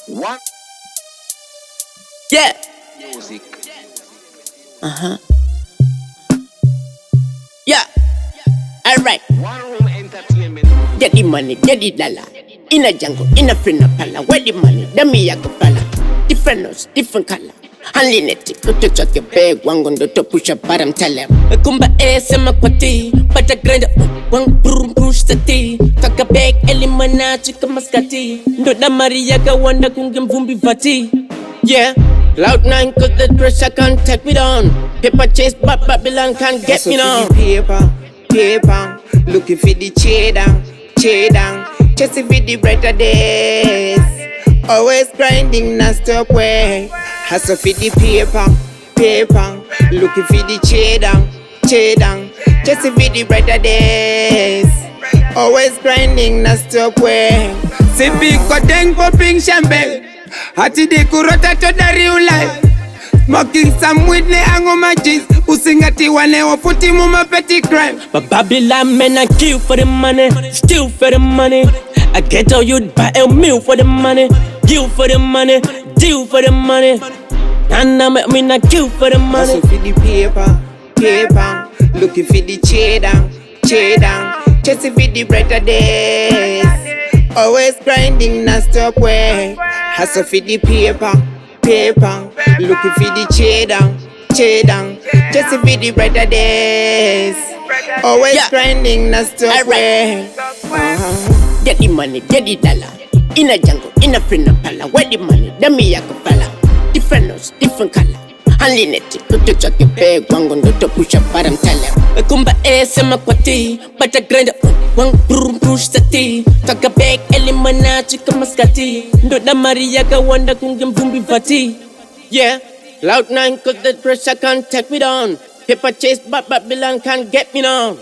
One Yeah. music. Yeah. Alright. One room entertainment. Get the money, get the dollar. In a jungle, in a friend pala. Where the money, the me a pala. Different nose, different color. Unlimited, go to chuck your bag, one gun to push up, but I'm telling. A kumba sema kwati, but a grind one broom push the tea. Talk a bag, elimana, chica mascati. No da Maria ga wanda kungem vumbi vati. Yeah. Loud 9 cause the pressure can't take me down. Paper chase but Babylon can't get me down. Paper, looking for the cheddar. Chasing for the brighter days. Always grinding, not stop way. Hustle for the paper, looking for the cheddar. Chasing for the brighter days. Always grinding, not stop way. Sipping cotton, popping champagne. Hati de kurota to the real life. Smoking some weed ne ango majis. Usingati wane wafuti muma petty crime. But Babylon men I kill for the money, steal for the money. I get all you'd buy a meal for the money, kill for the money, deal for the money. And I mean I kill for the money. Hustle for the paper, looking for the cheddar. Chasing for the brighter days. Always grinding, not stop way. Hustle for the paper, looking for the cheddar. Chasing for the brighter days. Always grinding, not stop way. Get the money, get the dollar. In a jungle, in a friend pala. Where the money, the me a pala. Different nose, different color. Unlimited, go to chuck your bag, one gun to push up, but I'm telling. A kumba sema kwati, but a grind one broom push the tea. Talk a bag, elimana, chica mascati. No da Maria ga wanda kungem vumbi vati. Yeah, loud 9 cause the pressure can't take me down. Paper chase but Babylon can't get me down.